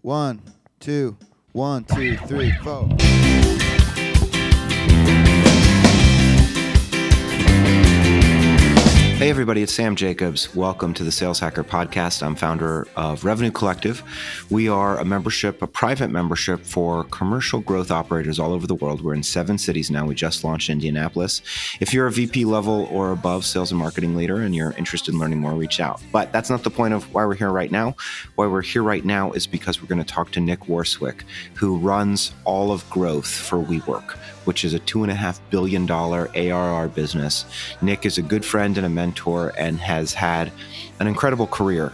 One, two, 1, 2, 3, 4. Hey everybody, it's Sam Jacobs. Welcome to the Sales Hacker Podcast. I'm founder of Revenue Collective. We are a private membership for commercial growth operators all over the world. We're in 7 cities now. We just launched Indianapolis. If you're a VP level or above sales and marketing leader and you're interested in learning more, reach out. But that's not the point of why we're here right now. Why we're here right now is because we're going to talk to Nick Worswick, who runs all of growth for WeWork, which is a $2.5 billion ARR business. Nick is a good friend and a mentor and has had an incredible career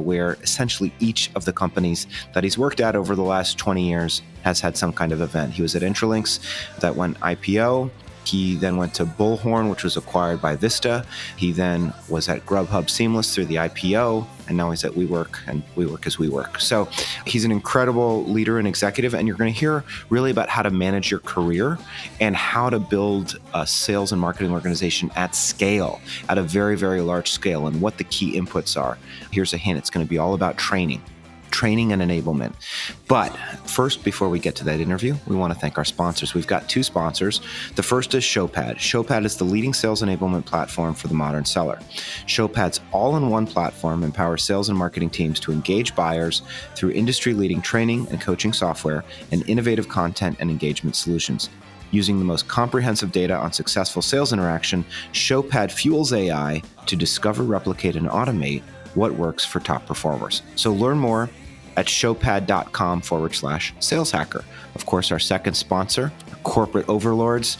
where essentially each of the companies that he's worked at over the last 20 years has had some kind of event. He was at Linksys that went IPO. He then went to Bullhorn, which was acquired by Vista. He then was at Grubhub Seamless through the IPO, and now he's at WeWork, and WeWork is WeWork. So he's an incredible leader and executive, and you're going to hear really about how to manage your career and how to build a sales and marketing organization at scale, at a very, very large scale, and what the key inputs are. Here's a hint. It's going to be all about training and enablement. But first, before we get to that interview, we want to thank our sponsors. We've got 2 sponsors. The first is Showpad. Showpad is the leading sales enablement platform for the modern seller. Showpad's all-in-one platform empowers sales and marketing teams to engage buyers through industry-leading training and coaching software and innovative content and engagement solutions. Using the most comprehensive data on successful sales interaction, Showpad fuels AI to discover, replicate, and automate what works for top performers. So learn more at showpad.com/saleshacker. Of course, our second sponsor, corporate overlords,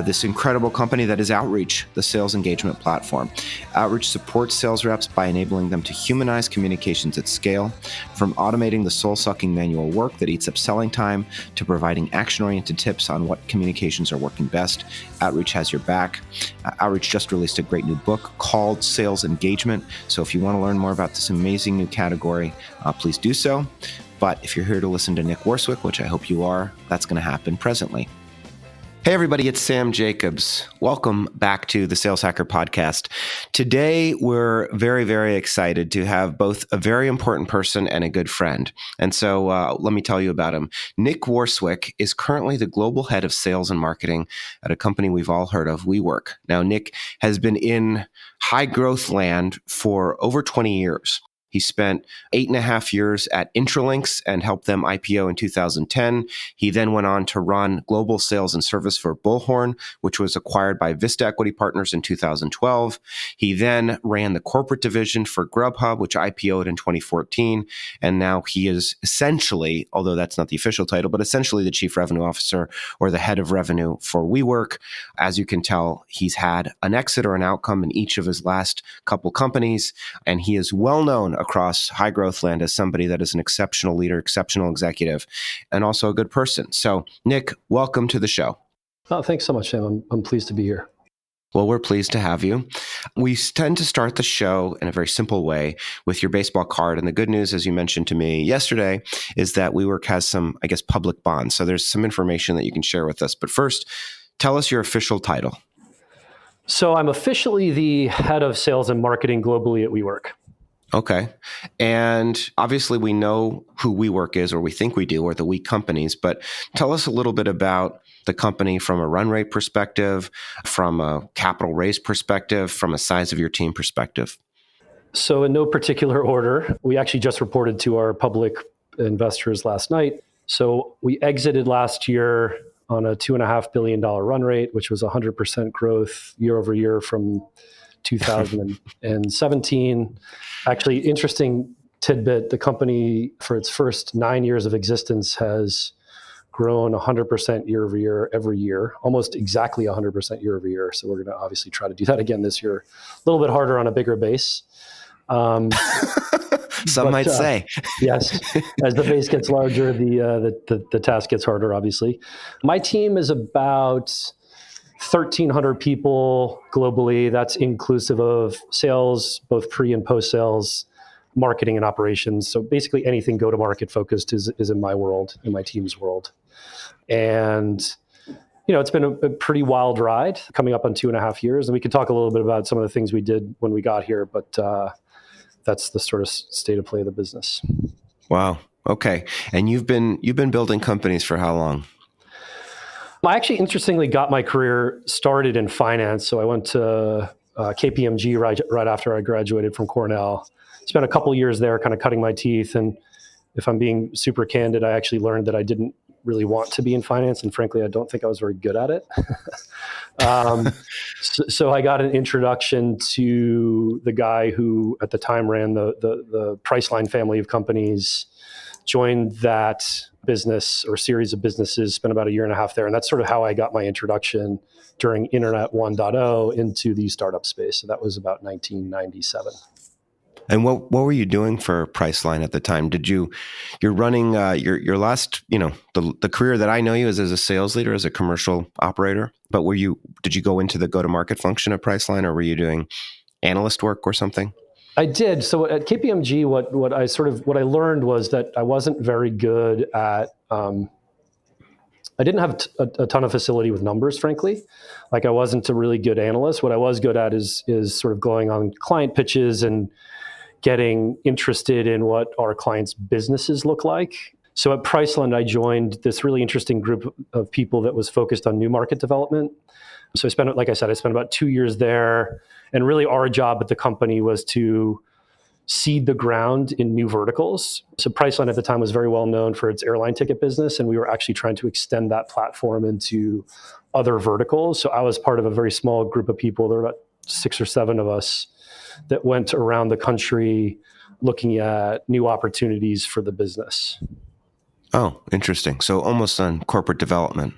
this incredible company that is Outreach, the sales engagement platform. Outreach supports sales reps by enabling them to humanize communications at scale, from automating the soul-sucking manual work that eats up selling time to providing action-oriented tips on what communications are working best. Outreach has your back. Outreach just released a great new book called Sales Engagement. So if you want to learn more about this amazing new category, please do so. But if you're here to listen to Nick Worswick, which I hope you are, that's going to happen presently. Hey everybody, it's Sam Jacobs. Welcome back to the Sales Hacker Podcast. Today, we're very, very excited to have both a very important person and a good friend. And so let me tell you about him. Nick Worswick is currently the global head of sales and marketing at a company we've all heard of, WeWork. Now, Nick has been in high growth land for over 20 years. He spent 8.5 years at Intralinks and helped them IPO in 2010. He then went on to run global sales and service for Bullhorn, which was acquired by Vista Equity Partners in 2012. He then ran the corporate division for Grubhub, which IPO'd in 2014. And now he is essentially, although that's not the official title, but essentially the chief revenue officer or the head of revenue for WeWork. As you can tell, he's had an exit or an outcome in each of his last couple companies, and he is well known across high growth land as somebody that is an exceptional leader, exceptional executive, and also a good person. So, Nick, welcome to the show. Oh, thanks so much, Sam. I'm pleased to be here. Well, we're pleased to have you. We tend to start the show in a very simple way with your baseball card. And the good news, as you mentioned to me yesterday, is that WeWork has some, public bonds. So there's some information that you can share with us. But first, tell us your official title. So I'm officially the head of sales and marketing globally at WeWork. Okay. And obviously we know who WeWork is, or we think we do, or the We companies, but tell us a little bit about the company from a run rate perspective, from a capital raise perspective, from a size of your team perspective. So in no particular order, we actually just reported to our public investors last night. So we exited last year on a $2.5 billion run rate, which was 100% growth year over year from 2017. Actually, interesting tidbit, the company for its first 9 years of existence has grown 100% year over year, every year, almost exactly 100% year over year. So we're going to obviously try to do that again this year. A little bit harder on a bigger base. Some might say. Yes, as the base gets larger, the task gets harder, obviously. My team is about 1,300 people globally. That's inclusive of sales, both pre and post sales, marketing and operations. So basically anything go-to-market focused is in my world, in my team's world. And, it's been a pretty wild ride coming up on 2.5 years. And we could talk a little bit about some of the things we did when we got here, but that's the sort of state of play of the business. Wow. Okay. And you've been building companies for how long? I actually, interestingly, got my career started in finance. So I went to KPMG right after I graduated from Cornell. Spent a couple years there kind of cutting my teeth. And if I'm being super candid, I actually learned that I didn't really want to be in finance. And frankly, I don't think I was very good at it. So I got an introduction to the guy who at the time ran the Priceline family of companies, joined that business or series of businesses, spent about a year and a half there. And that's sort of how I got my introduction during Internet 1.0 into the startup space. So that was about 1997. And what were you doing for Priceline at the time? You're running your last, the career that I know you is as a sales leader, as a commercial operator, but did you go into the go-to-market function at Priceline, or were you doing analyst work or something? I did. So at KPMG, what I learned was that I wasn't very good at, I didn't have a ton of facility with numbers, frankly. Like I wasn't a really good analyst. What I was good at is sort of going on client pitches and getting interested in what our clients' businesses look like. So at Priceline, I joined this really interesting group of people that was focused on new market development. So like I said, I spent about 2 years there. And really our job at the company was to seed the ground in new verticals. So Priceline at the time was very well known for its airline ticket business, and we were actually trying to extend that platform into other verticals. So I was part of a very small group of people. There were about 6 or 7 of us that went around the country looking at new opportunities for the business. Oh, interesting. So almost on corporate development.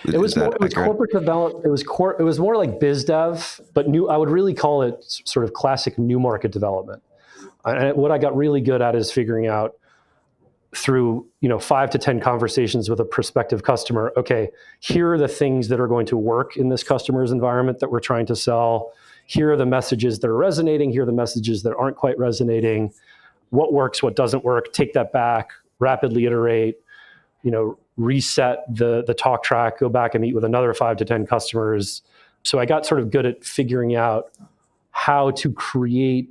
It was corporate development. It was more like biz dev, but I would really call it sort of classic new market development. And what I got really good at is figuring out through 5 to 10 conversations with a prospective customer, okay, here are the things that are going to work in this customer's environment that we're trying to sell. Here are the messages that are resonating. Here are the messages that aren't quite resonating. What works, what doesn't work, take that back, rapidly iterate, reset the talk track, go back and meet with another 5 to 10 customers. So I got sort of good at figuring out how to create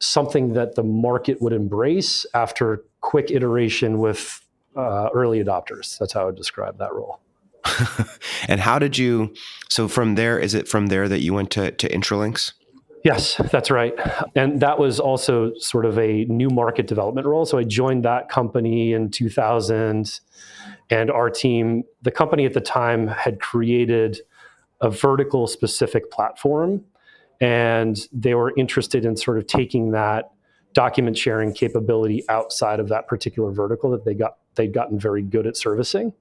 something that the market would embrace after quick iteration with early adopters. That's how I would describe that role. And so from there, is it from there that you went to Intralinks? Yes, that's right. And that was also sort of a new market development role. So I joined that company in 2000, and our team, the company at the time, had created a vertical specific platform, and they were interested in sort of taking that document sharing capability outside of that particular vertical that they'd gotten very good at servicing.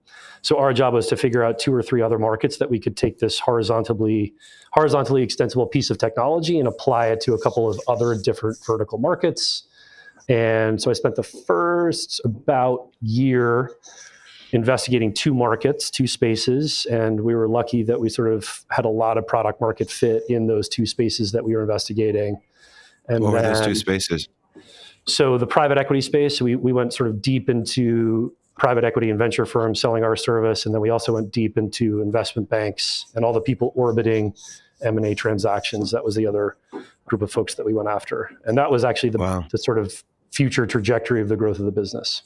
So our job was to figure out 2 or 3 other markets that we could take this horizontally extensible piece of technology and apply it to a couple of other different vertical markets. And so I spent the first about year investigating 2 markets, 2 spaces, and we were lucky that we sort of had a lot of product market fit in those 2 spaces that we were investigating. And what were those 2 spaces? So the private equity space, we went sort of deep into private equity and venture firms selling our service, and then we also went deep into investment banks and all the people orbiting M&A transactions. That was the other group of folks that we went after. And that was actually the sort of future trajectory of the growth of the business.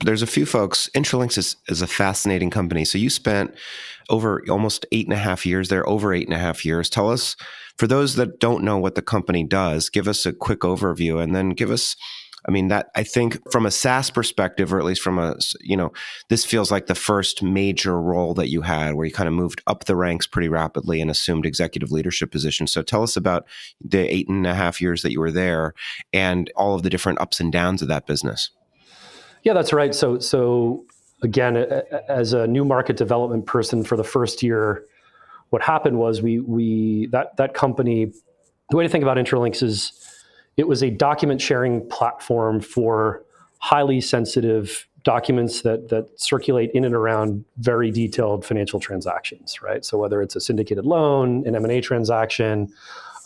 There's a few folks. Intralinks is a fascinating company. So you spent over almost 8.5 years there, over 8.5 years. Tell us, for those that don't know what the company does, give us a quick overview, and then give us, that I think from a SaaS perspective, or at least from this feels like the first major role that you had where you kind of moved up the ranks pretty rapidly and assumed executive leadership positions. So tell us about the 8.5 years that you were there and all of the different ups and downs of that business. Yeah, that's right. So again, as a new market development person for the first year, what happened was that company, the way to think about Intralinks is it was a document sharing platform for highly sensitive documents that circulate in and around very detailed financial transactions, right? So whether it's a syndicated loan, an M&A transaction,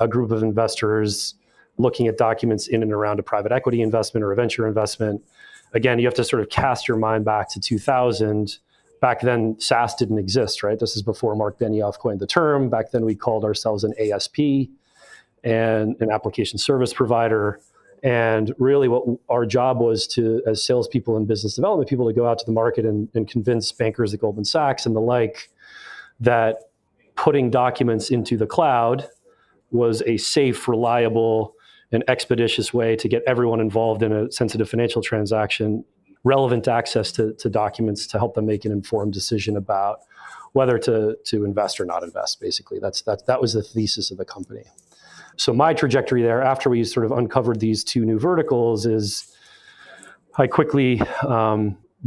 a group of investors looking at documents in and around a private equity investment or a venture investment. Again, you have to sort of cast your mind back to 2000. Back then, SaaS didn't exist, right? This is before Mark Benioff coined the term. Back then, we called ourselves an ASP and an application service provider. And really what our job was to, as salespeople and business development people, to go out to the market and convince bankers at Goldman Sachs and the like that putting documents into the cloud was a safe, reliable, and expeditious way to get everyone involved in a sensitive financial transaction relevant access to documents to help them make an informed decision about whether to invest or not invest. Basically, that was the thesis of the company. So my trajectory there, after we sort of uncovered these two new verticals, is I quickly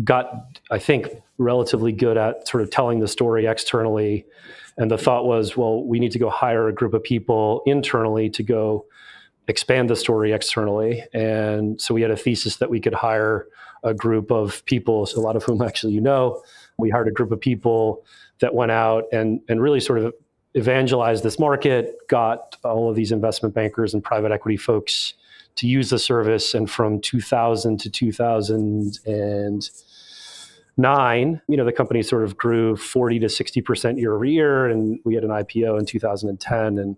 got, I think, relatively good at sort of telling the story externally. And the thought was, well, we need to go hire a group of people internally to go expand the story externally. And so we had a thesis that we could hire a group of people, so a lot of whom actually we hired a group of people that went out and really sort of evangelized this market, got all of these investment bankers and private equity folks to use the service. And from 2000 to 2009, the company sort of grew 40 to 60% year over year. And we had an IPO in 2010. And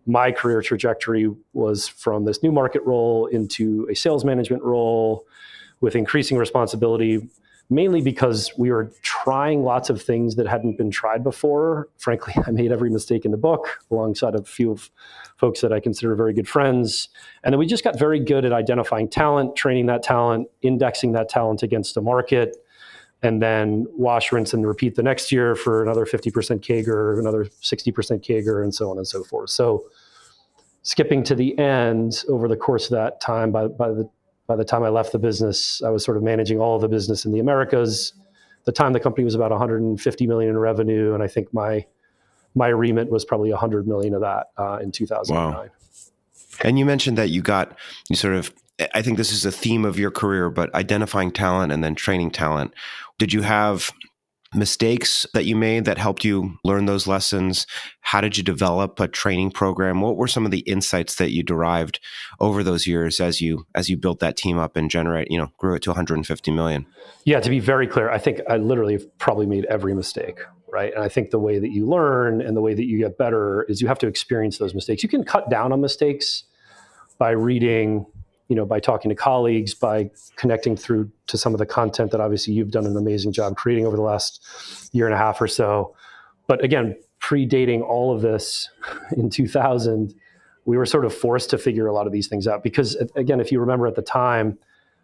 my career trajectory was from this new market role into a sales management role with increasing responsibility, mainly because we were trying lots of things that hadn't been tried before. Frankly, I made every mistake in the book alongside a few of folks that I consider very good friends. And then we just got very good at identifying talent, training that talent, indexing that talent against the market, and then wash, rinse, and repeat the next year for another 50% CAGR, another 60% CAGR, and so on and so forth. So skipping to the end, over the course of that time, by the time I left the business, I was sort of managing all of the business in the Americas. At the time, the company was about 150 million in revenue, and I think my remit was probably 100 million of that in 2009. Wow. And you mentioned that I think this is a theme of your career, but identifying talent and then training talent. Did you have mistakes that you made that helped you learn those lessons? How did you develop a training program? What were some of the insights that you derived over those years as you built that team up and grew it to 150 million? Yeah, to be very clear, I think I literally probably made every mistake, right? And I think the way that you learn and the way that you get better is you have to experience those mistakes. You can cut down on mistakes by reading, by talking to colleagues, by connecting through to some of the content that obviously you've done an amazing job creating over the last year and a half or so. But again, predating all of this in 2000, we were sort of forced to figure a lot of these things out. Because again, if you remember at the time,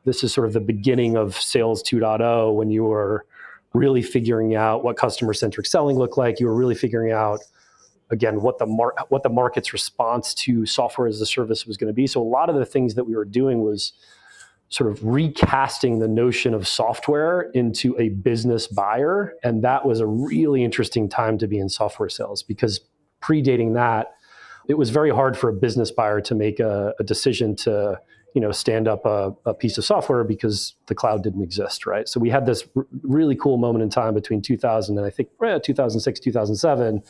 this is sort of the beginning of Sales 2.0, when you were really figuring out what customer-centric selling looked like. You were really figuring out, again, what the market's response to software as a service was going to be. So a lot of the things that we were doing was sort of recasting the notion of software into a business buyer. And that was a really interesting time to be in software sales, because predating that, it was very hard for a business buyer to make a decision to stand up a piece of software because the cloud didn't exist, right? So we had this really cool moment in time between 2000 and I think 2006, 2007,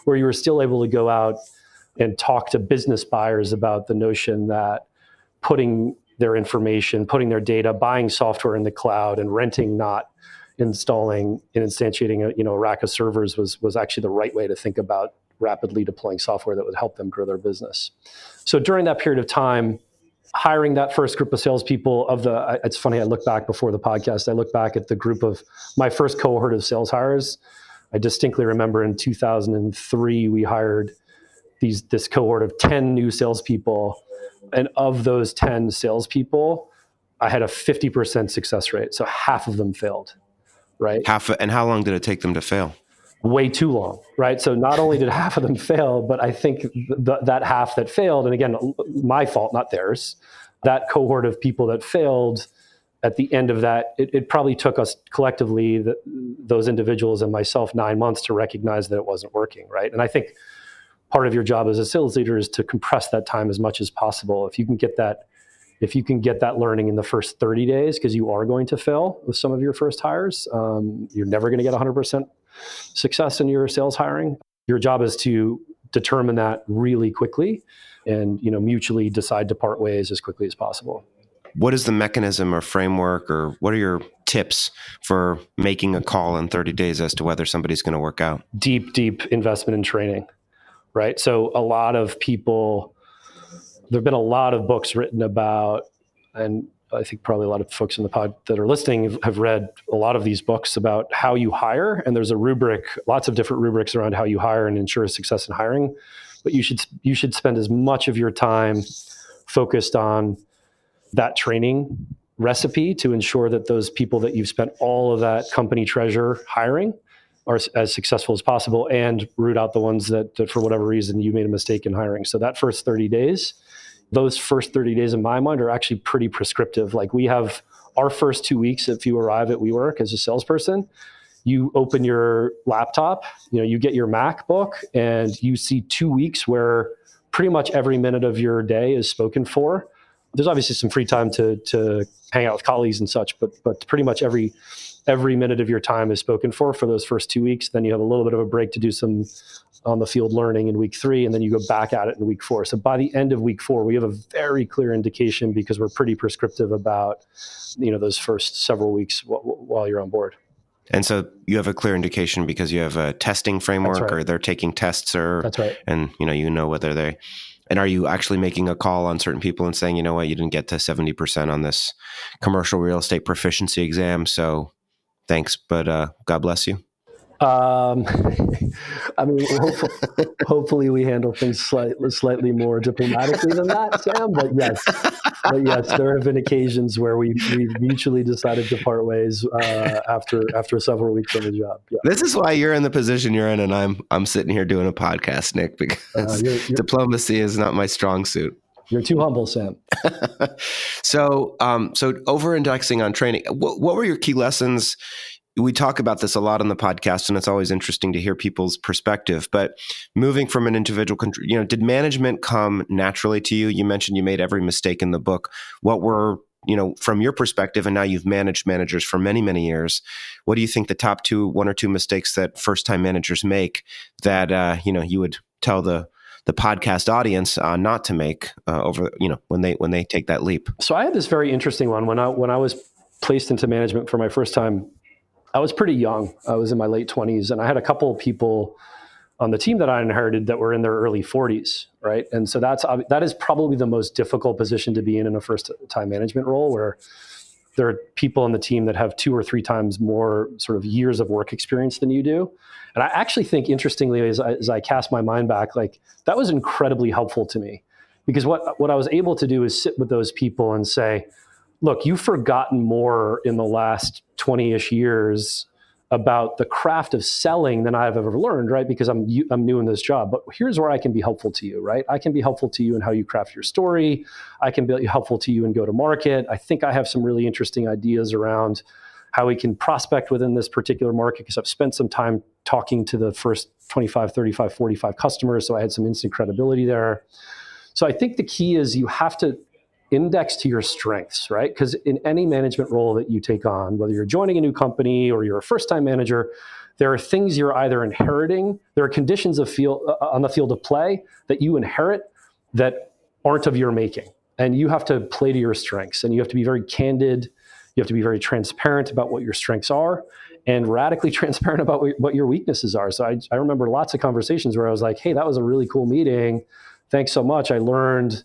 where you were still able to go out and talk to business buyers about the notion that putting their information, putting their data, buying software in the cloud and renting, not installing and instantiating a rack of servers was actually the right way to think about rapidly deploying software that would help them grow their business. So during that period of time, hiring that first group of salespeople it's funny, I look back before the podcast, I look back at the group of my first cohort of sales hires. I distinctly remember in 2003, we hired this cohort of 10 new salespeople. And of those 10 salespeople, I had a 50% success rate. So half of them failed, right? And how long did it take them to fail? Way too long, right? So not only did half of them fail, but I think that half that failed, and again, my fault, not theirs, that cohort of people that failed, at the end of that, it probably took us collectively, those individuals and myself, 9 months to recognize that it wasn't working, right? And I think part of your job as a sales leader is to compress that time as much as possible. If you can get that learning in the first 30 days, because you are going to fail with some of your first hires, you're never going to get 100% success in your sales hiring. Your job is to determine that really quickly and mutually decide to part ways as quickly as possible. What is the mechanism or framework, or what are your tips for making a call in 30 days as to whether somebody's going to work out? Deep investment in training, right? So a lot of people, there've been a lot of books written about, and I think probably a lot of folks in the pod that are listening have read a lot of these books about how you hire. And there's a rubric, lots of different rubrics around how you hire and ensure success in hiring. But you should spend as much of your time focused on that training recipe to ensure that those people that you've spent all of that company treasure hiring are as successful as possible, and root out the ones that for whatever reason you made a mistake in hiring. So that first 30 days, those first 30 days in my mind are actually pretty prescriptive. Like, we have our first 2 weeks, if you arrive at WeWork as a salesperson, you open your laptop, you get your MacBook, and you see 2 weeks where pretty much every minute of your day is spoken for. There's obviously some free time to hang out with colleagues and such, but pretty much every minute of your time is spoken for those first 2 weeks. Then you have a little bit of a break to do some on the field learning in week 3, and then you go back at it in week 4. So by the end of week 4, we have a very clear indication, because we're pretty prescriptive about, those first several weeks while you're on board. And so you have a clear indication because you have a testing framework, right. or they're taking tests, or That's right. And whether they. And are you actually making a call on certain people and saying, you know what, you didn't get to 70% on this commercial real estate proficiency exam, so thanks, but God bless you? I mean, hopefully we handle things slightly more diplomatically than that, Sam. But yes, there have been occasions where we mutually decided to part ways after several weeks on the job. Yeah. This is why you're in the position you're in, and I'm sitting here doing a podcast, Nick, because diplomacy is not my strong suit. You're too humble, Sam. So over-indexing on training. What were your key lessons? We talk about this a lot on the podcast, and it's always interesting to hear people's perspective. But moving from an individual, did management come naturally to you? You mentioned you made every mistake in the book. What were, from your perspective, and now you've managed managers for many, many years, what do you think the top one or two mistakes that first-time managers make that, you would tell the podcast audience not to make when they take that leap? So I had this very interesting one when I was placed into management for my first time. I was pretty young. I was in my late 20s, and I had a couple of people on the team that I inherited that were in their early 40s, right? And so that is probably the most difficult position to be in a first-time management role, where there are people on the team that have 2 or 3 times more sort of years of work experience than you do. And I actually think, interestingly, as I cast my mind back, like, that was incredibly helpful to me, because what I was able to do is sit with those people and say, look, you've forgotten more in the last 20-ish years about the craft of selling than I've ever learned, right? Because I'm new in this job. But here's where I can be helpful to you, right? I can be helpful to you in how you craft your story. I can be helpful to you in go-to-market. I think I have some really interesting ideas around how we can prospect within this particular market, because I've spent some time talking to the first 25, 35, 45 customers. So I had some instant credibility there. So I think the key is you have to index to your strengths, right? Because in any management role that you take on, whether you're joining a new company or you're a first-time manager, there are things you're either inheriting, there are conditions on the field of play that you inherit that aren't of your making. And you have to play to your strengths, and you have to be very candid. You have to be very transparent about what your strengths are, and radically transparent about what your weaknesses are. So I remember lots of conversations where I was like, hey, that was a really cool meeting. Thanks so much. I learned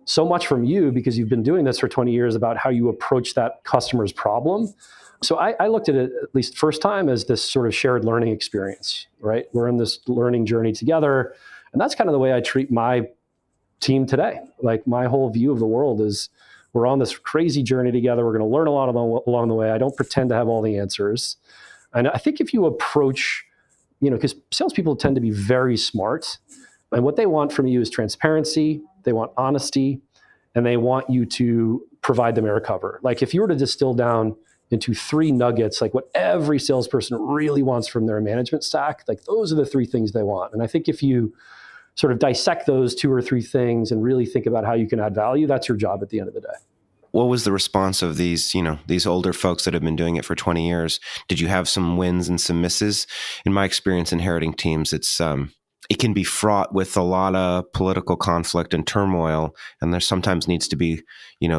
so much from you because you've been doing this for 20 years about how you approach that customer's problem. So I looked at it, at least first time, as this sort of shared learning experience, right? We're in this learning journey together. And that's kind of the way I treat my team today. Like, my whole view of the world is we're on this crazy journey together. We're going to learn a lot along the way. I don't pretend to have all the answers. And I think if you approach, because salespeople tend to be very smart, and what they want from you is transparency. They want honesty, and they want you to provide them air cover. Like, if you were to distill down into 3 nuggets, like what every salesperson really wants from their management stack, like those are the 3 things they want. And I think if you sort of dissect those 2 or 3 things and really think about how you can add value, that's your job at the end of the day. What was the response of these older folks that have been doing it for 20 years? Did you have some wins and some misses? In my experience inheriting teams, it can be fraught with a lot of political conflict and turmoil, and there sometimes needs to be,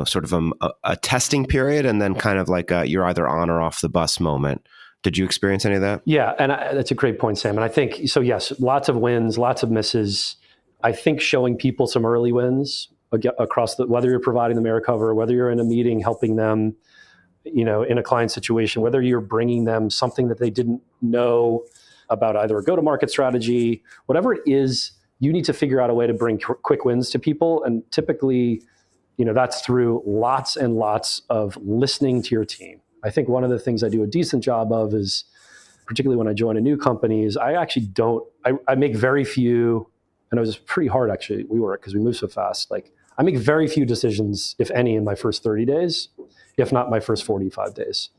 sort of a testing period, and then kind of like you're either on or off the bus moment. Did you experience any of that? Yeah, and that's a great point, Sam. And I think, so yes, lots of wins, lots of misses. I think showing people some early wins across whether you're providing them air cover, whether you're in a meeting helping them, in a client situation, whether you're bringing them something that they didn't know about either a go-to-market strategy, whatever it is, you need to figure out a way to bring quick wins to people. And typically, that's through lots and lots of listening to your team. I think one of the things I do a decent job of is, particularly when I join a new company, is I actually I make very few, and it was pretty hard actually, WeWork, because we move so fast. Like, I make very few decisions, if any, in my first 30 days, if not my first 45 days.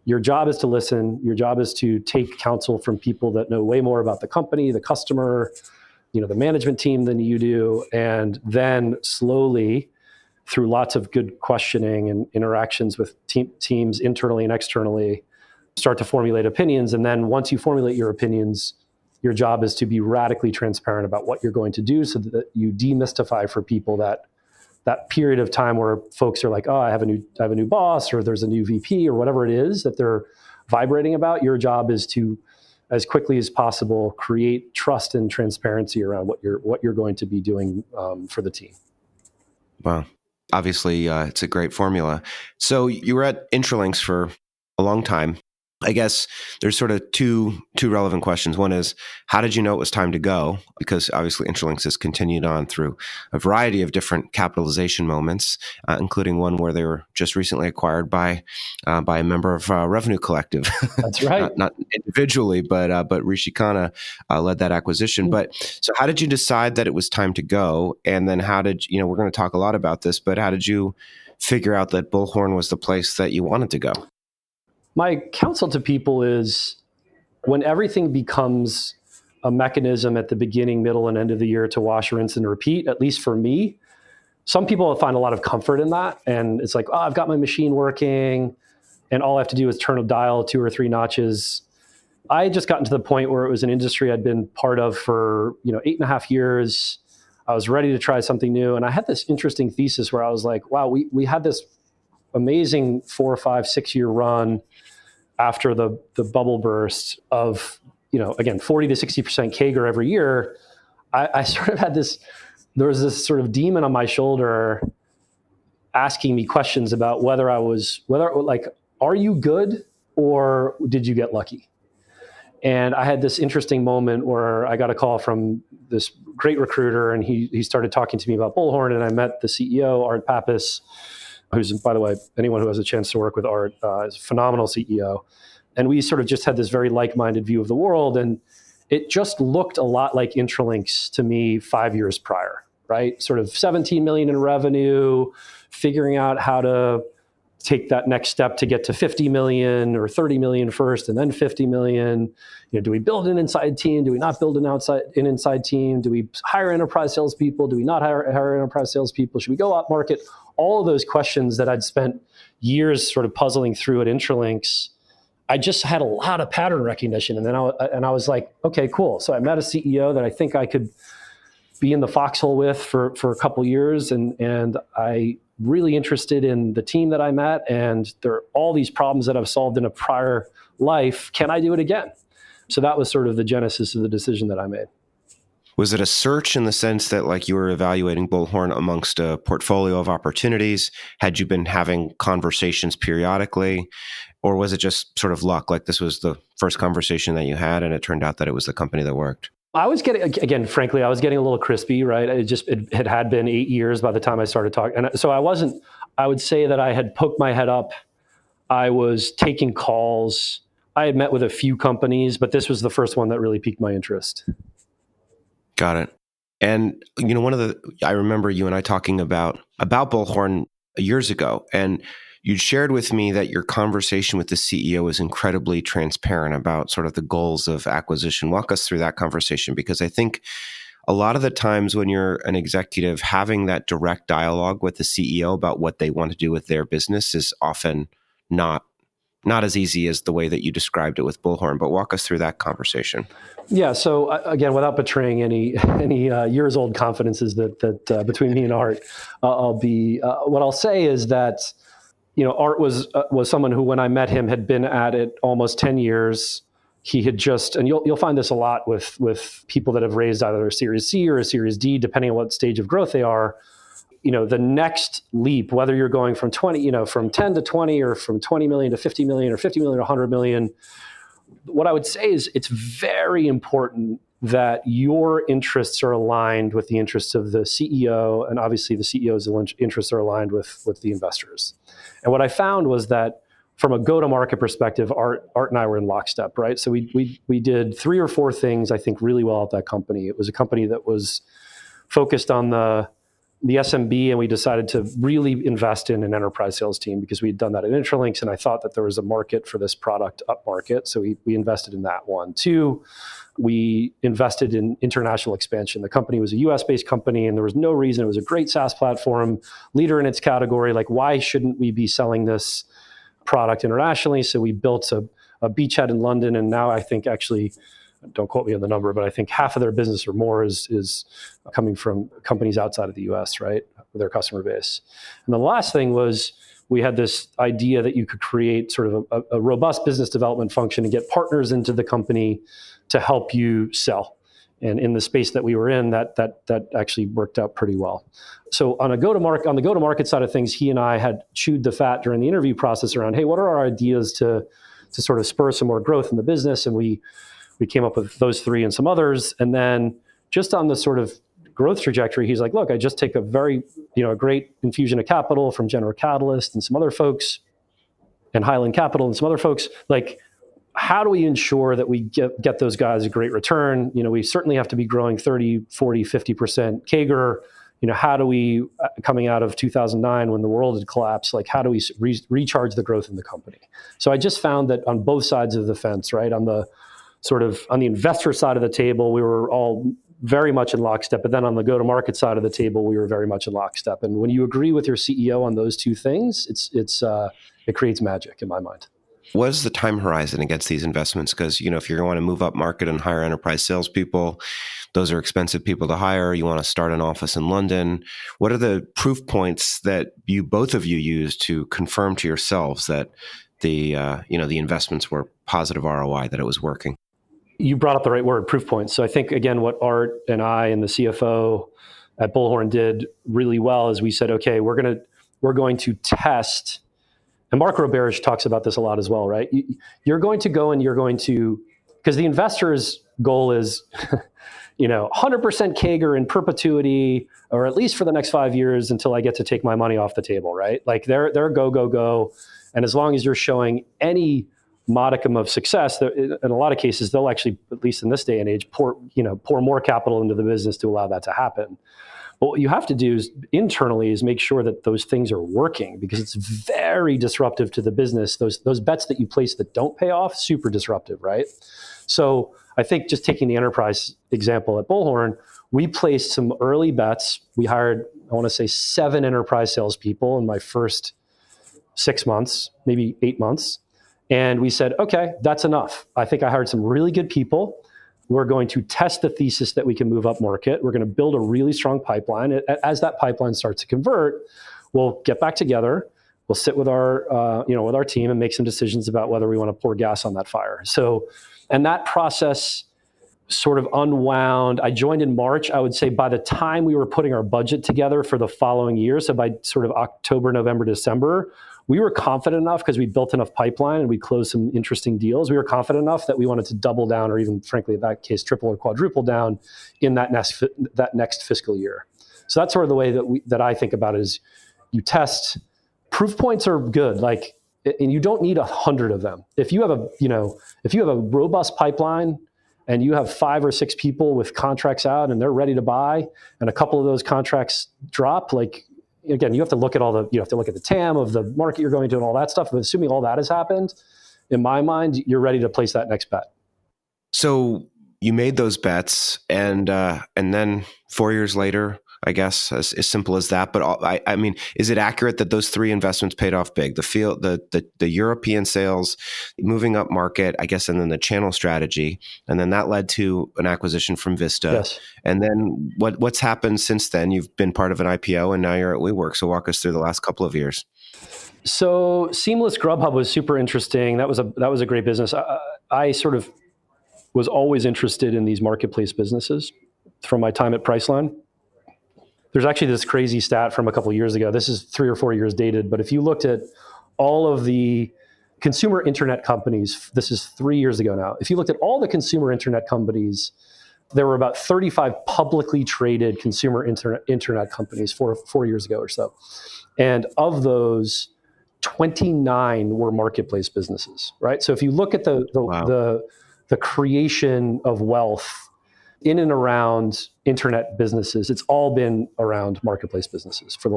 Your job is to listen. Your job is to take counsel from people that know way more about the company, the customer, the management team than you do. And then slowly, through lots of good questioning and interactions with teams internally and externally, start to formulate opinions. And then once you formulate your opinions, your job is to be radically transparent about what you're going to do so that you demystify for people that period of time where folks are like, oh, I have a new boss, or there's a new VP, or whatever it is that they're vibrating about. Your job is to, as quickly as possible, create trust and transparency around what you're going to be doing for the team. Wow. Obviously, it's a great formula. So you were at Intralinks for a long time. I guess there's sort of two relevant questions. One is, how did you know it was time to go? Because obviously Intralinks has continued on through a variety of different capitalization moments, including one where they were just recently acquired by a member of Revenue Collective. That's right. not individually, but Rishi Khanna led that acquisition. Mm-hmm. But so how did you decide that it was time to go? And then how did, we're going to talk a lot about this, but how did you figure out that Bullhorn was the place that you wanted to go? My counsel to people is, when everything becomes a mechanism at the beginning, middle, and end of the year to wash, rinse, and repeat, at least for me, some people find a lot of comfort in that. And it's like, oh, I've got my machine working, and all I have to do is turn a dial 2 or 3 notches. I had just gotten to the point where it was an industry I'd been part of for 8.5 years. I was ready to try something new. And I had this interesting thesis where I was like, wow, we had this amazing 4, 5, 6 year run after the bubble burst of, again, 40 to 60% CAGR every year. I sort of had there was this sort of demon on my shoulder asking me questions about whether are you good or did you get lucky? And I had this interesting moment where I got a call from this great recruiter, and he started talking to me about Bullhorn, and I met the CEO, Art Pappas, who's, by the way, anyone who has a chance to work with Art is a phenomenal CEO. And we sort of just had this very like-minded view of the world. And it just looked a lot like Intralinks to me 5 years prior, right? Sort of 17 million in revenue, figuring out how to take that next step to get to 50 million or 30 million first, and then 50 million. Do we build an inside team? Do we not build an inside team? Do we hire enterprise salespeople? Do we not hire enterprise salespeople? Should we go up market? All of those questions that I'd spent years sort of puzzling through at Intralinks, I just had a lot of pattern recognition. And then I was like, okay, cool. So I met a CEO that I think I could be in the foxhole with for a couple of years. And I really interested in the team that I met. And there are all these problems that I've solved in a prior life. Can I do it again? So that was sort of the genesis of the decision that I made. Was it a search in the sense that you were evaluating Bullhorn amongst a portfolio of opportunities? Had you been having conversations periodically? Or was it just sort of luck? Like this was the first conversation that you had and it turned out that it was the company that worked? I was getting, again, frankly, I was getting a little crispy, right? It had been 8 years by the time I started talking. And so I would say that I had poked my head up. I was taking calls. I had met with a few companies, but this was the first one that really piqued my interest. Got it. And, I remember you and I talking about Bullhorn years ago, and you'd shared with me that your conversation with the CEO was incredibly transparent about sort of the goals of acquisition. Walk us through that conversation, because I think a lot of the times when you're an executive, having that direct dialogue with the CEO about what they want to do with their business is often not as easy as the way that you described it with Bullhorn. But walk us through that conversation. Yeah. So again, without betraying any years old confidences that between me and Art, what I'll say is that Art was someone who, when I met him, had been at it almost 10 years. He had and you'll find this a lot with people that have raised either a Series C or a Series D, depending on what stage of growth they are. the next leap, whether you're going from 10 to 20 or from 20 million to 50 million or 50 million to 100 million, what I would say is it's very important that your interests are aligned with the interests of the CEO, and obviously the CEO's interests are aligned with the investors. And what I found was that from a go-to-market perspective, Art and I were in lockstep, right? So we did 3 or 4 things, I think, really well at that company. It was a company that was focused on the SMB, and we decided to really invest in an enterprise sales team because we had done that at Intralinks, and I thought that there was a market for this product up market. So we invested in that one. 2, we invested in international expansion. The company was a US-based company, and there was no reason. It was a great SaaS platform, leader in its category. Like, why shouldn't we be selling this product internationally? So we built a beachhead in London, and now I think, actually, don't quote me on the number, but I think half of their business or more is coming from companies outside of the US, right? Their customer base. And the last thing was we had this idea that you could create sort of a robust business development function and get partners into the company to help you sell. And in the space that we were in, that actually worked out pretty well. So on the go-to-market side of things, he and I had chewed the fat during the interview process around, hey, what are our ideas to sort of spur some more growth in the business? And we came up with those 3 and some others. And then just on the sort of growth trajectory, he's like, look, I just take a very, a great infusion of capital from General Catalyst and some other folks, and Highland Capital and some other folks. Like, how do we ensure that we get those guys a great return? We certainly have to be growing 30, 40, 50% CAGR. How do we, coming out of 2009 when the world had collapsed, like, how do we recharge the growth in the company? So I just found that on both sides of the fence, right, on the investor side of the table, we were all very much in lockstep. But then on the go-to-market side of the table, we were very much in lockstep. And when you agree with your CEO on those 2 things, it creates magic in my mind. What is the time horizon against these investments? Because, if you're going to want to move up market and hire enterprise salespeople, those are expensive people to hire. You want to start an office in London. What are the proof points that both of you use to confirm to yourselves that the investments were positive ROI, that it was working? You brought up the right word, proof points. So I think, again, what Art and I and the CFO at Bullhorn did really well is we said, okay, we're going to test. And Mark Roberge talks about this a lot as well, right? You're going to go and because the investor's goal is, 100% CAGR in perpetuity, or at least for the next 5 years until I get to take my money off the table, right? Like, they're go, go, go. And as long as you're showing any modicum of success, in a lot of cases, they'll actually, at least in this day and age, pour more capital into the business to allow that to happen. But what you have to do internally is make sure that those things are working, because it's very disruptive to the business. Those bets that you place that don't pay off, super disruptive, right? So I think, just taking the enterprise example at Bullhorn, we placed some early bets. We hired, I want to say, 7 enterprise salespeople in my first 6 months, maybe 8 months. And we said, okay, that's enough. I think I hired some really good people. We're going to test the thesis that we can move up market. We're going to build a really strong pipeline. As that pipeline starts to convert, we'll get back together. We'll sit with our team and make some decisions about whether we want to pour gas on that fire. So, and that process sort of unwound. I joined in March. I would say by the time we were putting our budget together for the following year, so by sort of October, November, December, we were confident enough, because we built enough pipeline and we closed some interesting deals. We were confident enough that we wanted to double down, or even, frankly, in that case, triple or quadruple down in that next fiscal year. So that's sort of the way that I think about it, is you test. Proof points are good, and you don't need 100 of them. If you have a robust pipeline and you have 5 or 6 people with contracts out and they're ready to buy, and a couple of those contracts drop, again, you have to look at the TAM of the market you're going to and all that stuff. But assuming all that has happened, in my mind, you're ready to place that next bet. So you made those bets, and then 4 years later, I guess, as simple as that. But I mean, is it accurate that those 3 investments paid off big? The European sales, moving up market, I guess, and then the channel strategy, and then that led to an acquisition from Vista. Yes. And then what's happened since then? You've been part of an IPO, and now you're at WeWork. So walk us through the last couple of years. So Seamless Grubhub was super interesting. That was a great business. I sort of was always interested in these marketplace businesses from my time at Priceline. there's actually this crazy stat from a couple of years ago. This is 3 or 4 years dated, but if you looked at all of the consumer internet companies, this is 3 years ago now. If you looked at all the consumer internet companies, there were about 35 publicly traded consumer internet companies 4 years ago or so. And of those, 29 were marketplace businesses, right? So if you look at the creation of wealth in and around internet businesses, it's all been around marketplace businesses for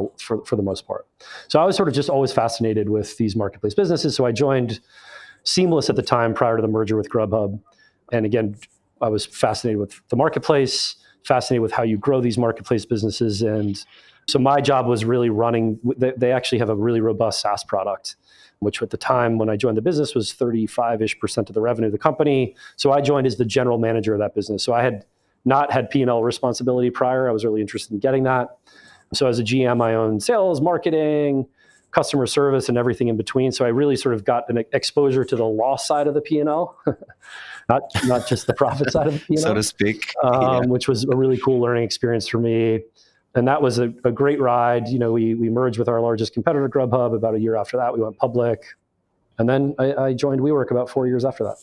the most part. So I was sort of just always fascinated with these marketplace businesses. So I joined Seamless at the time prior to the merger with Grubhub. And again, I was fascinated with the marketplace, fascinated with how you grow these marketplace businesses. And so my job was really running, they actually have a really robust SaaS product, which at the time when I joined the business was 35-ish% of the revenue of the company. So I joined as the general manager of that business. So I had not had P&L responsibility prior. I was really interested in getting that. So as a GM, I owned sales, marketing, customer service, and everything in between. So I really sort of got an exposure to the loss side of the P&L, not just the profit side of the P&L. So to speak. Which was a really cool learning experience for me. And that was a great ride. You know, we merged with our largest competitor, Grubhub. About a year after that, we went public. And then I joined WeWork about 4 years after that.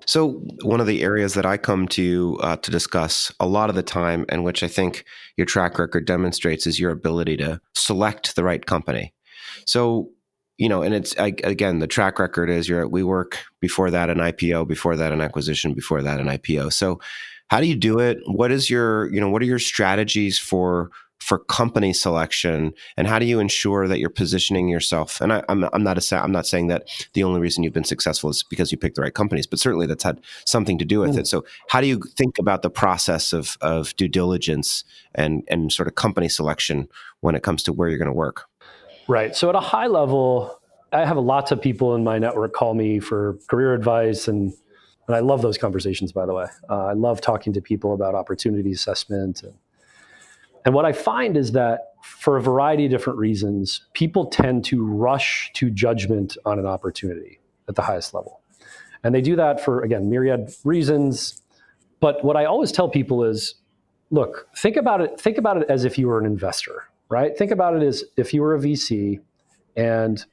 So one of the areas that I come to discuss a lot of the time, and which I think your track record demonstrates, is your ability to select the right company. So, and it's, again, the track record is you're at WeWork, before that an IPO, before that an acquisition, before that an IPO. So how do you do it? What are your strategies for company selection, and how do you ensure that you're positioning yourself? And I'm not saying that the only reason you've been successful is because you picked the right companies, but certainly that's had something to do with it. So how do you think about the process of due diligence and sort of company selection when it comes to where you're going to work? Right. So at a high level, I have lots of people in my network call me for career advice, and I love those conversations, by the way. I love talking to people about opportunity assessment. And what I find is that for a variety of different reasons, people tend to rush to judgment on an opportunity at the highest level. And they do that for, again, myriad reasons. But what I always tell people is, look, think about it as if you were an investor, right? Think about it as if you were a VC, and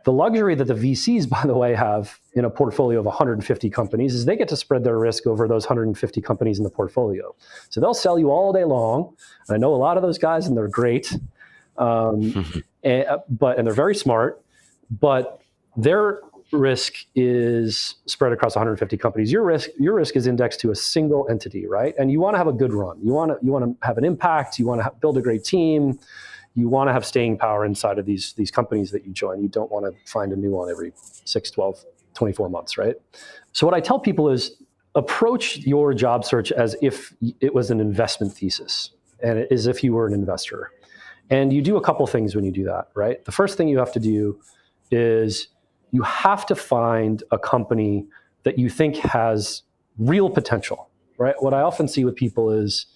the luxury that the VCs, by the way, have in a portfolio of 150 companies is they get to spread their risk over those 150 companies in the portfolio. So they'll sell you all day long. I know a lot of those guys, and they're great, and they're very smart, but their risk is spread across 150 companies. Your risk is indexed to a single entity, right? And you want to have a good run. You want to have an impact. You want to build a great team. You want to have staying power inside of these companies that you join. You don't want to find a new one every 6, 12, 24 months, right? So what I tell people is approach your job search as if it was an investment thesis and as if you were an investor. And you do a couple things when you do that, right? The first thing you have to do is you have to find a company that you think has real potential, right? What I often see with people is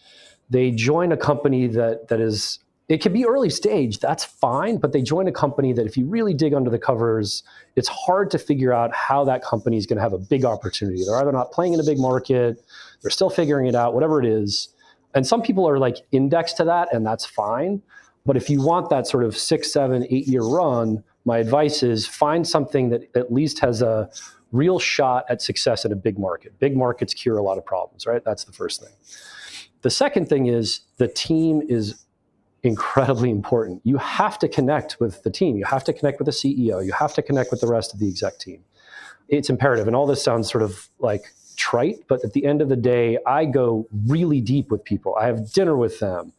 they join a company that is, it can be early stage, that's fine, but they join a company that if you really dig under the covers, it's hard to figure out how that company is going to have a big opportunity. They're either not playing in a big market, they're still figuring it out, whatever it is. And some people are like indexed to that, and that's fine. But if you want that sort of 6, 7, 8 year run, my advice is find something that at least has a real shot at success in a big market. Big markets cure a lot of problems, right? That's the first thing. The second thing is the team is incredibly important. You have to connect with the team. You have to connect with the CEO. You have to connect with the rest of the exec team. It's imperative. And all this sounds sort of like trite, but at the end of the day, I go really deep with people. I have dinner with them.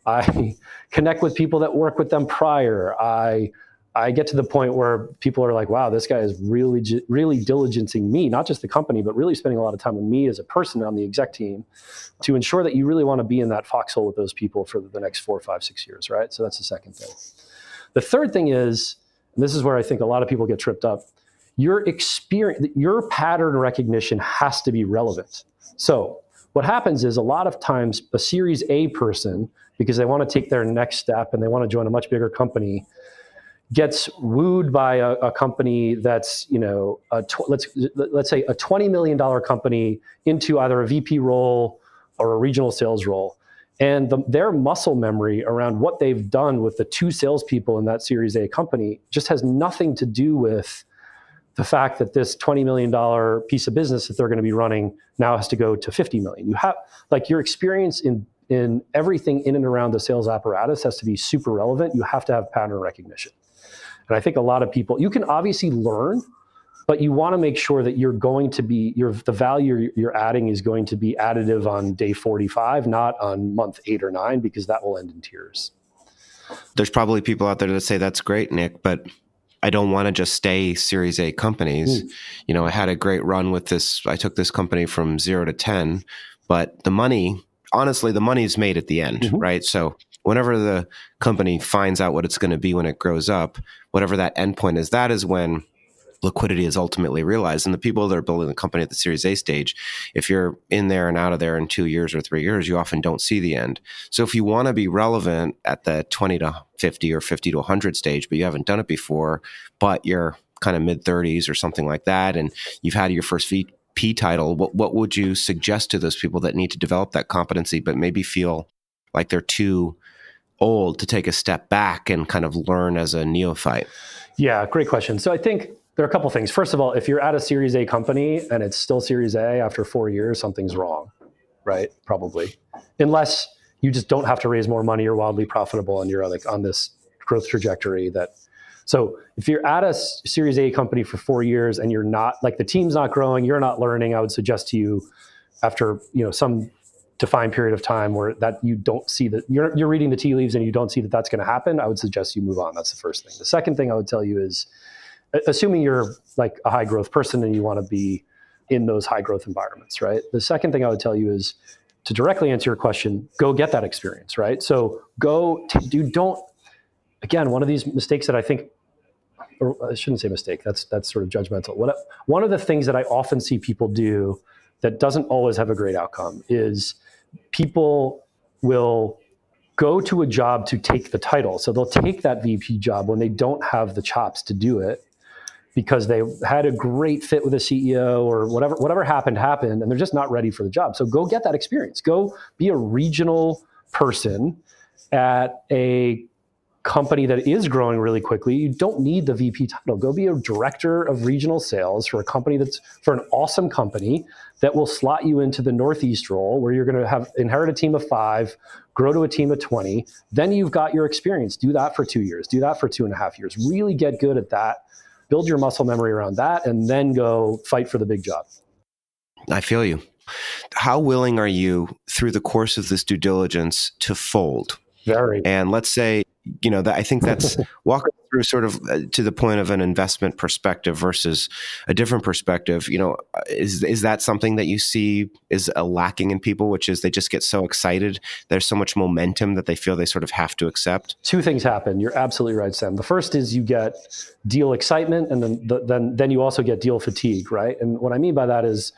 I connect with people that work with them prior. I get to the point where people are like, wow, this guy is really diligencing me, not just the company, but really spending a lot of time with me as a person on the exec team to ensure that you really want to be in that foxhole with those people for the next 4, 5, 6 years, right? So that's the second thing. The third thing is, and this is where I think a lot of people get tripped up, your experience, your pattern recognition has to be relevant. So what happens is a lot of times a Series A person, because they want to take their next step and they want to join a much bigger company, gets wooed by a company that's, let's say a $20 million company into either a VP role or a regional sales role. And their muscle memory around what they've done with the 2 salespeople in that Series A company just has nothing to do with the fact that this $20 million piece of business that they're going to be running now has to go to $50 million. You have, like, your experience in everything in and around the sales apparatus has to be super relevant. You have to have pattern recognition. And I think a lot of people, you can obviously learn, but you want to make sure that you're going to be, the value you're adding is going to be additive on day 45, not on month 8 or 9, because that will end in tears. There's probably people out there that say that's great, Nick, but I don't want to just stay Series A companies. You know, I had a great run with this. I took this company from 0 to 10, but the money, honestly, the money's made at the end, right? So whenever the company finds out what it's going to be when it grows up, whatever that endpoint is, that is when liquidity is ultimately realized. And the people that are building the company at the Series A stage, if you're in there and out of there in 2 years or 3 years, you often don't see the end. So if you want to be relevant at the 20 to 50 or 50 to 100 stage, but you haven't done it before, but you're kind of mid-30s or something like that, and you've had your first VP title, what would you suggest to those people that need to develop that competency, but maybe feel like they're too old to take a step back and kind of learn as a neophyte? Yeah, great question. So I think there are a couple things. First of all, if you're at a Series A company and it's still Series A after 4 years, something's wrong, right? Probably. Unless you just don't have to raise more money, you're wildly profitable, and you're like on this growth trajectory so if you're at a Series A company for 4 years and you're not, like, the team's not growing, you're not learning, I would suggest to you, after, some defined period of time where that you don't see that you're reading the tea leaves and you don't see that that's going to happen, I would suggest you move on. That's the first thing. The second thing I would tell you is, assuming you're like a high growth person and you want to be in those high growth environments, right? The second thing I would tell you is, to directly answer your question, go get that experience, right? So again, one of these mistakes that I think, or I shouldn't say mistake, that's sort of judgmental. One of the things that I often see people do that doesn't always have a great outcome is people will go to a job to take the title. So they'll take that VP job when they don't have the chops to do it, because they had a great fit with a CEO or whatever happened, and they're just not ready for the job. So go get that experience. Go be a regional person at a company that is growing really quickly. You don't need the VP title. Go be a director of regional sales for an awesome company that will slot you into the Northeast role, where you're going to inherit a team of 5, grow to a team of 20. Then you've got your experience. Do that for 2 years. Do that for 2.5 years. Really get good at that. Build your muscle memory around that, and then go fight for the big job. I feel you. How willing are you, through the course of this due diligence, to fold? Very. And let's say, that I think that's walk us through sort of to the point of an investment perspective versus a different perspective. Is that something that you see is a lacking in people, which is they just get so excited, there's so much momentum that they feel they sort of have to accept? 2 things happen. You're absolutely right, Sam. The first is you get deal excitement, and then you also get deal fatigue, right? And what I mean by that is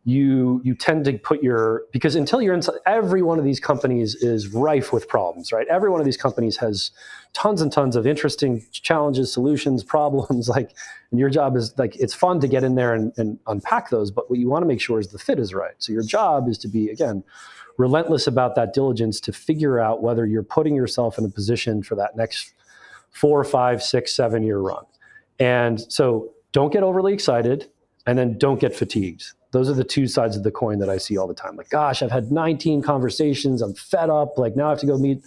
you tend to because until you're inside, every one of these companies is rife with problems, right? Every one of these companies has tons and tons of interesting challenges, solutions, problems, and your job is, it's fun to get in there and unpack those, but what you want to make sure is the fit is right. So your job is to be, again, relentless about that diligence to figure out whether you're putting yourself in a position for that next 4, 5, 6, 7 year run. And so don't get overly excited, and then don't get fatigued. Those are the 2 sides of the coin that I see all the time. Like, gosh, I've had 19 conversations. I'm fed up. Now I have to go meet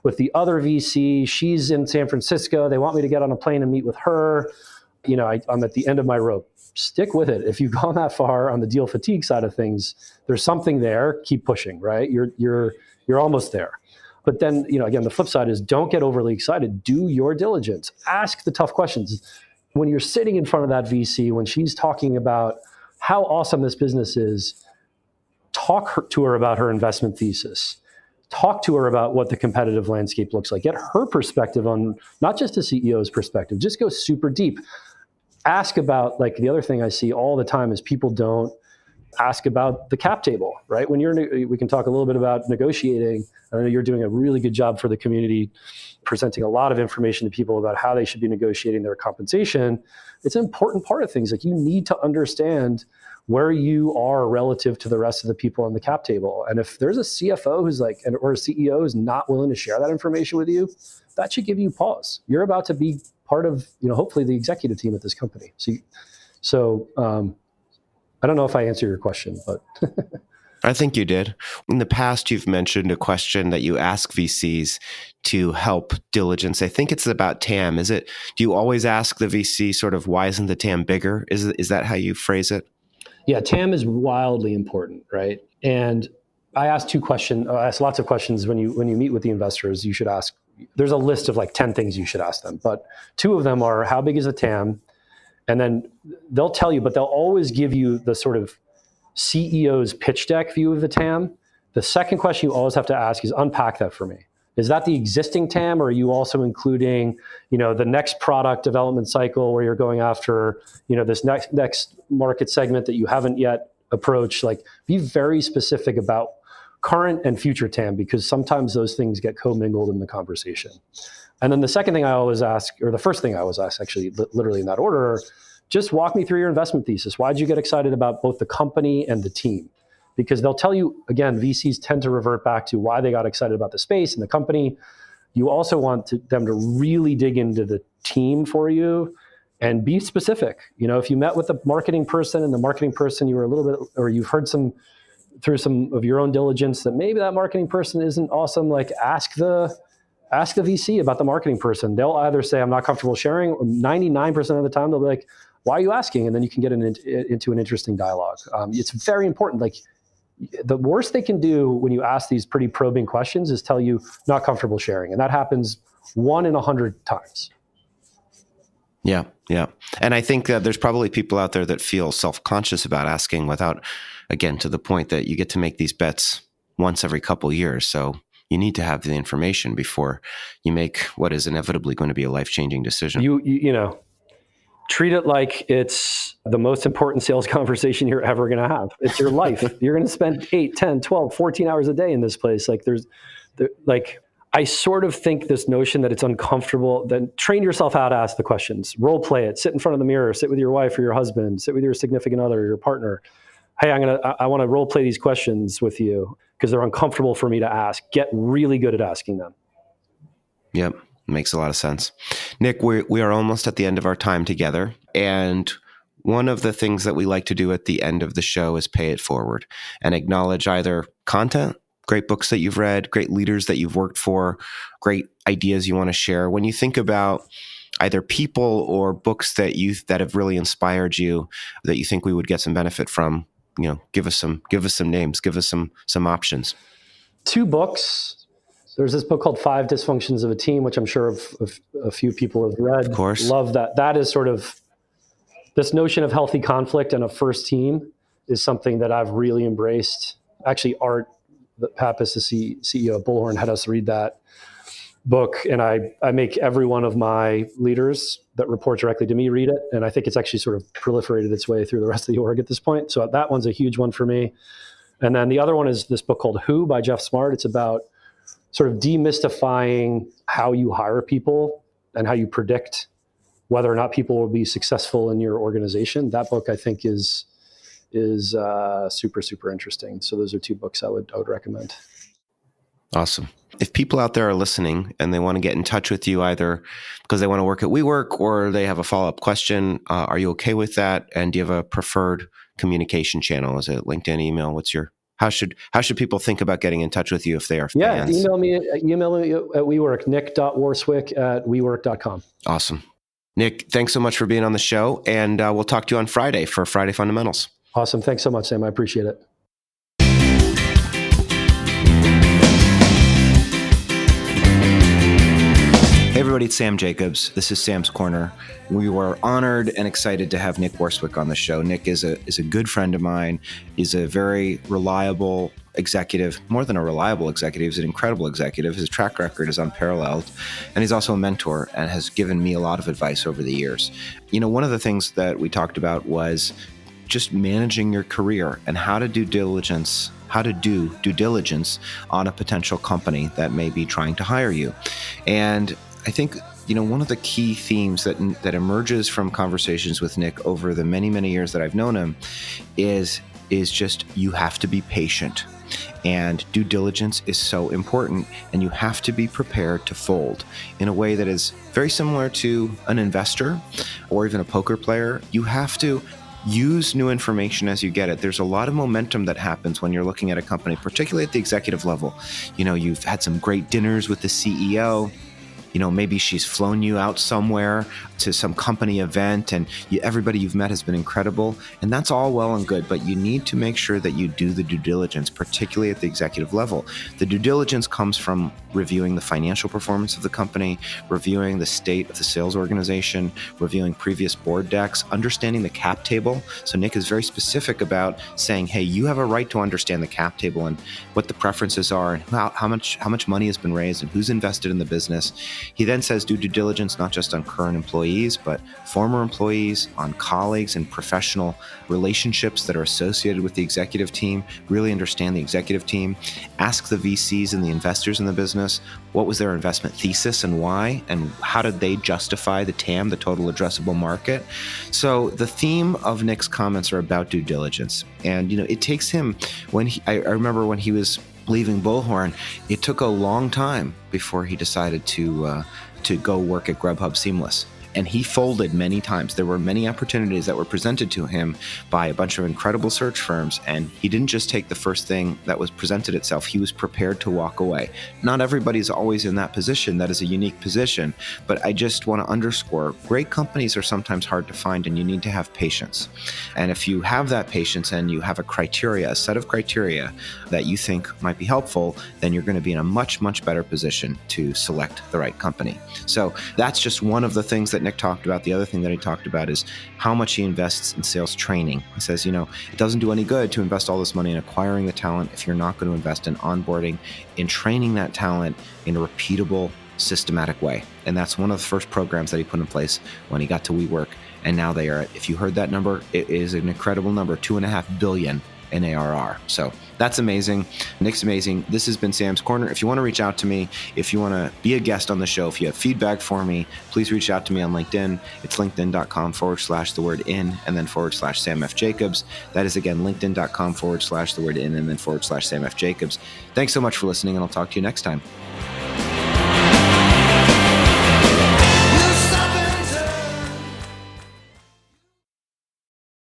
with the other VC. She's in San Francisco. They want me to get on a plane and meet with her. I'm at the end of my rope. Stick with it. If you've gone that far on the deal fatigue side of things, there's something there. Keep pushing, right? You're almost there. But then, again, the flip side is, don't get overly excited. Do your diligence. Ask the tough questions. When you're sitting in front of that VC, when she's talking about how awesome this business is, talk to her about her investment thesis. Talk to her about what the competitive landscape looks like. Get her perspective on not just the CEO's perspective. Just go super deep. Ask about, the other thing I see all the time is people don't ask about the cap table, right? When we can talk a little bit about negotiating. I know you're doing a really good job for the community, presenting a lot of information to people about how they should be negotiating their compensation. It's an important part of things. Like, you need to understand where you are relative to the rest of the people on the cap table. And if there's a CFO who's like, or a CEO who's not willing to share that information with you, that should give you pause. You're about to be part of, hopefully the executive team at this company. So I don't know if I answered your question, but I think you did. In the past, you've mentioned a question that you ask VCs to help diligence. I think it's about TAM. Do you always ask the VC sort of, why isn't the TAM bigger? Is that how you phrase it? Yeah, TAM is wildly important, right? And I ask lots of questions when you meet with the investors. You should ask, there's a list of like 10 things you should ask them, but 2 of them are, how big is the TAM? And then they'll tell you, but they'll always give you the sort of CEO's pitch deck view of the TAM. The second question you always have to ask is, unpack that for me. Is that the existing TAM, or are you also including, the next product development cycle where you're going after, this next market segment that you haven't yet approached? Like, be very specific about current and future TAM, because sometimes those things get commingled in the conversation. And then the second thing I always ask, or the first thing I always ask, actually, literally in that order, just walk me through your investment thesis. Why did you get excited about both the company and the team? Because they'll tell you, again, VCs tend to revert back to why they got excited about the space and the company. You also want them to really dig into the team for you and be specific. If you met with the marketing person and the marketing person, you were a little bit, or you've heard through some of your own diligence that maybe that marketing person isn't awesome, like ask the VC about the marketing person. They'll either say, I'm not comfortable sharing, or 99% of the time they'll be like, why are you asking? And then you can get into an interesting dialogue. It's very important. Like, the worst they can do when you ask these pretty probing questions is tell you not comfortable sharing. And that happens 1 in 100 times. Yeah. And I think that there's probably people out there that feel self-conscious about asking without, again, to the point that you get to make these bets once every couple of years. So you need to have the information before you make what is inevitably going to be a life-changing decision. You treat it like it's the most important sales conversation you're ever going to have. It's your life. You're going to spend 8, 10, 12, 14 hours a day in this place. I sort of think this notion that it's uncomfortable, then train yourself how to ask the questions. Role play it. Sit in front of the mirror. Sit with your wife or your husband. Sit with your significant other or your partner. Hey, I want to role play these questions with you because they're uncomfortable for me to ask. Get really good at asking them. Yep. Makes a lot of sense. Nick, we are almost at the end of our time together. And one of the things that we like to do at the end of the show is pay it forward and acknowledge either content, great books that you've read, great leaders that you've worked for, great ideas you want to share. When you think about either people or books that have really inspired you, that you think we would get some benefit from, give us some names, give us some options. 2 books. There's this book called 5 Dysfunctions of a Team, which I'm sure a few people have read. Of course. Love that. That is sort of this notion of healthy conflict and a first team is something that I've really embraced. Actually, Art Pappas, the CEO of Bullhorn, had us read that book. And I make every one of my leaders that report directly to me read it. And I think it's actually sort of proliferated its way through the rest of the org at this point. So that one's a huge one for me. And then the other one is this book called Who by Jeff Smart. It's about sort of demystifying how you hire people and how you predict whether or not people will be successful in your organization. That book, I think, is super, super interesting. So those are 2 books I would recommend. Awesome. If people out there are listening and they want to get in touch with you either because they want to work at WeWork or they have a follow-up question, are you okay with that? And do you have a preferred communication channel? Is it LinkedIn, email? How should people think about getting in touch with you if they are fans? Yeah, email me at WeWork, nick.worswick@wework.com. Awesome. Nick, thanks so much for being on the show, and we'll talk to you on Friday for Friday Fundamentals. Awesome. Thanks so much, Sam. I appreciate it. Hey everybody, it's Sam Jacobs. This is Sam's Corner. We were honored and excited to have Nick Worswick on the show. Nick is a good friend of mine. He's a very reliable executive, more than a reliable executive. He's an incredible executive. His track record is unparalleled. And he's also a mentor and has given me a lot of advice over the years. One of the things that we talked about was just managing your career and how to do due diligence on a potential company that may be trying to hire you. And I think, one of the key themes that emerges from conversations with Nick over the many, many years that I've known him is just you have to be patient. And due diligence is so important, and you have to be prepared to fold in a way that is very similar to an investor or even a poker player. You have to use new information as you get it. There's a lot of momentum that happens when you're looking at a company, particularly at the executive level. You've had some great dinners with the CEO. Maybe she's flown you out somewhere to some company event, and everybody you've met has been incredible. And that's all well and good, but you need to make sure that you do the due diligence, particularly at the executive level. The due diligence comes from reviewing the financial performance of the company, reviewing the state of the sales organization, reviewing previous board decks, understanding the cap table. So Nick is very specific about saying, hey, you have a right to understand the cap table and what the preferences are and how much money has been raised and who's invested in the business. He then says do due diligence not just on current employees, but former employees, on colleagues and professional relationships that are associated with the executive team. Really understand the executive team. Ask the VCs and the investors in the business, what was their investment thesis and why, and how did they justify the TAM, the total addressable market? So the theme of Nick's comments are about due diligence. And, it takes him I remember when he was leaving Bullhorn, it took a long time before he decided to go work at Grubhub Seamless. And he folded many times. There were many opportunities that were presented to him by a bunch of incredible search firms, and he didn't just take the first thing that was presented itself. He was prepared to walk away. Not everybody's always in that position. That is a unique position. But I just want to underscore, great companies are sometimes hard to find, and you need to have patience. And if you have that patience and you have a set of criteria that you think might be helpful, then you're going to be in a much, much better position to select the right company. So that's just one of the things that Nick talked about. The other thing that he talked about is how much he invests in sales training. He says, it doesn't do any good to invest all this money in acquiring the talent if you're not going to invest in onboarding, in training that talent in a repeatable, systematic way. And that's one of the first programs that he put in place when he got to WeWork. And now they are at, if you heard that number, it is an incredible number, $2.5 billion in ARR. So that's amazing. Nick's amazing. This has been Sam's Corner. If you want to reach out to me, if you want to be a guest on the show, if you have feedback for me, please reach out to me on LinkedIn. It's linkedin.com/in and then /Sam F. Jacobs. That is again, linkedin.com/in and then /Sam F. Jacobs. Thanks so much for listening, and I'll talk to you next time.